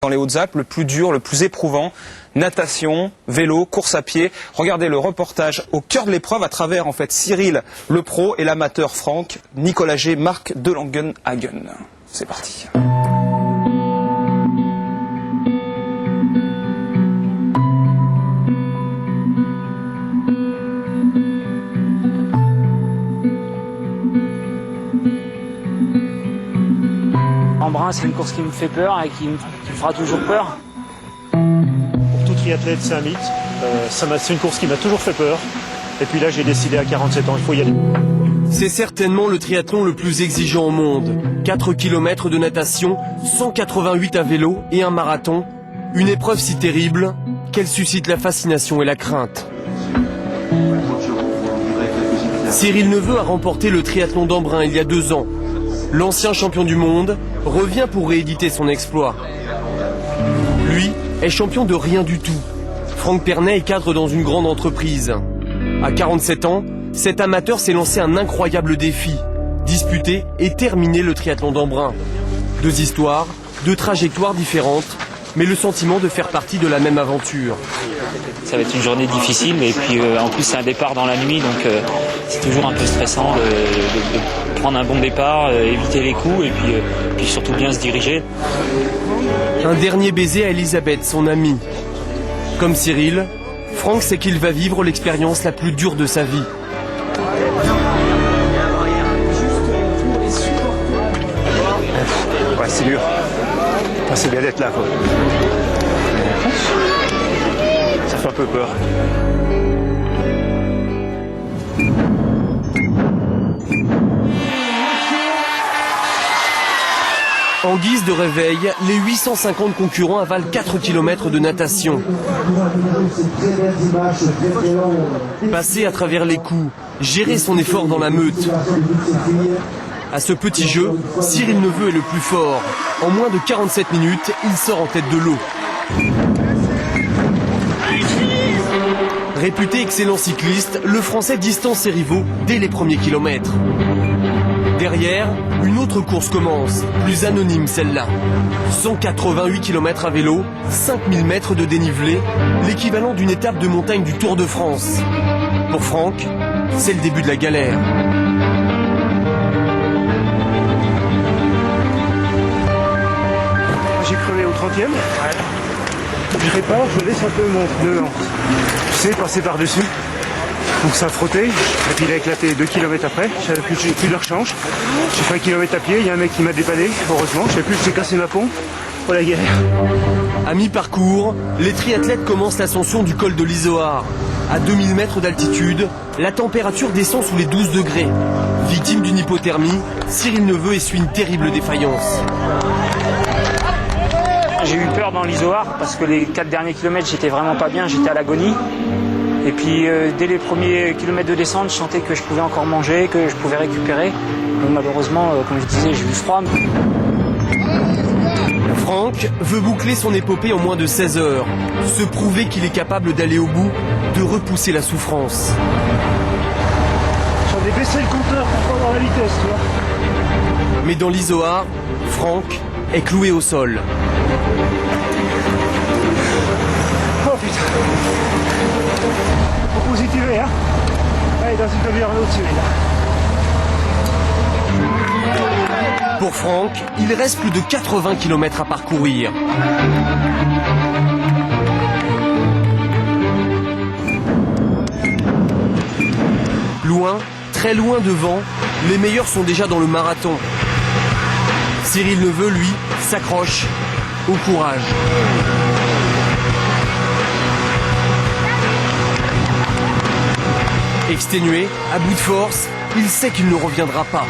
Dans les Hautes-Alpes, le plus dur, le plus éprouvant, natation, vélo, course à pied. Regardez le reportage au cœur de l'épreuve à travers en fait Cyril, le pro, et l'amateur Franck, Nicolas G, Marc de Langenhagen. C'est parti. Embrun, c'est une course qui me fait peur et qui me fera toujours peur. Pour tout triathlète, c'est un mythe. C'est une course qui m'a toujours fait peur. Et puis là, j'ai décidé à 47 ans, il faut y aller. C'est certainement le triathlon le plus exigeant au monde. 4 km de natation, 188 à vélo et un marathon. Une épreuve si terrible qu'elle suscite la fascination et la crainte. Cyril Neveu a remporté le triathlon d'Embrun il y a 2 ans. L'ancien champion du monde revient pour rééditer son exploit. Lui est champion de rien du tout. Franck Pernet est cadre dans une grande entreprise. À 47 ans, cet amateur s'est lancé un incroyable défi. Disputer et terminer le triathlon d'Embrun. 2 histoires, 2 trajectoires différentes, mais le sentiment de faire partie de la même aventure. Ça va être une journée difficile et puis en plus c'est un départ dans la nuit, donc c'est toujours un peu stressant de prendre un bon départ, éviter les coups et puis surtout bien se diriger. Un dernier baiser à Elisabeth, son amie. Comme Cyril, Franck sait qu'il va vivre l'expérience la plus dure de sa vie. Ouais, c'est dur. C'est bien d'être là, quoi. Ça fait un peu peur. En guise de réveil, les 850 concurrents avalent 4 km de natation. Passer à travers les coups, gérer son effort dans la meute. À ce petit jeu, Cyril Neveu est le plus fort. En moins de 47 minutes, il sort en tête de l'eau. Réputé excellent cycliste, le Français distance ses rivaux dès les premiers kilomètres. Derrière, une autre course commence, plus anonyme celle-là. 188 km à vélo, 5000 mètres de dénivelé, l'équivalent d'une étape de montagne du Tour de France. Pour Franck, c'est le début de la galère. J'ai crevé au 30e. Je répare, je laisse un peu mon pneu, tu sais, passer par-dessus. Donc ça a frotté, et puis il a éclaté 2 km après, j'ai plus de rechange. J'ai fait 1 km à pied, il y a un mec qui m'a dépanné, heureusement, je sais plus, j'ai cassé ma pompe. Oh la galère. À mi-parcours, les triathlètes commencent l'ascension du col de l'Izoard. À 2000 mètres d'altitude, la température descend sous les 12 degrés. Victime d'une hypothermie, Cyril Neveu essuie une terrible défaillance. J'ai eu peur dans l'Izoard parce que les 4 derniers kilomètres j'étais vraiment pas bien, j'étais à l'agonie. Et puis dès les premiers kilomètres de descente, je sentais que je pouvais encore manger, que je pouvais récupérer. Donc malheureusement, comme je disais, j'ai eu froid. Franck veut boucler son épopée en moins de 16 heures. Se prouver qu'il est capable d'aller au bout, de repousser la souffrance. J'en ai baissé le compteur pour pas avoir la vitesse, tu vois. Mais dans l'Izoard, Franck est cloué au sol. Oh putain. Faut positiver, hein. Allez, dans une demi-heure, au-dessus, là. Pour Franck, il reste plus de 80 km à parcourir. Loin, très loin devant, les meilleurs sont déjà dans le marathon. Cyril Neveu, lui, s'accroche au courage. Exténué, à bout de force, il sait qu'il ne reviendra pas.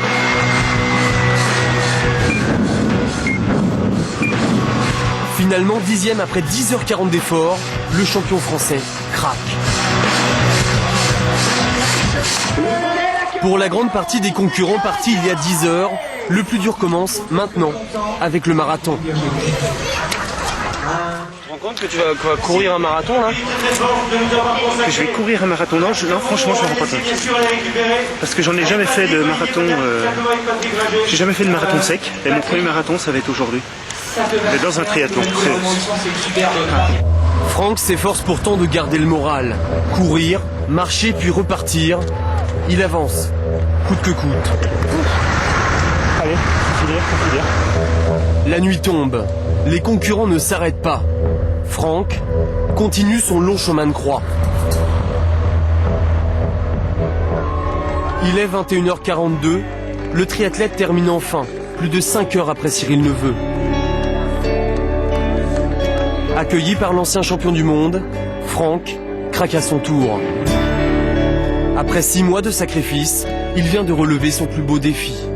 Finalement, 10e après 10h40 d'efforts, le champion français craque. Pour la grande partie des concurrents partis il y a 10 heures, le plus dur commence maintenant, avec le marathon. Tu te rends compte que tu vas courir un marathon là ? Que je vais courir un marathon? Non, franchement, je ne me rends pas compte. Parce que j'en ai jamais fait de marathon. J'ai jamais fait de marathon sec. Et mon premier marathon, ça va être aujourd'hui. Mais dans un triathlon, Franck s'efforce pourtant de garder le moral. Courir, marcher puis repartir. Il avance, coûte que coûte. allez, faut finir. La nuit tombe. Les concurrents ne s'arrêtent pas. Franck continue son long chemin de croix. Il est 21h42. Le triathlète termine enfin, plus de 5 heures après Cyril Neveu. Accueilli par l'ancien champion du monde, Franck craque à son tour. Après 6 mois de sacrifice, il vient de relever son plus beau défi.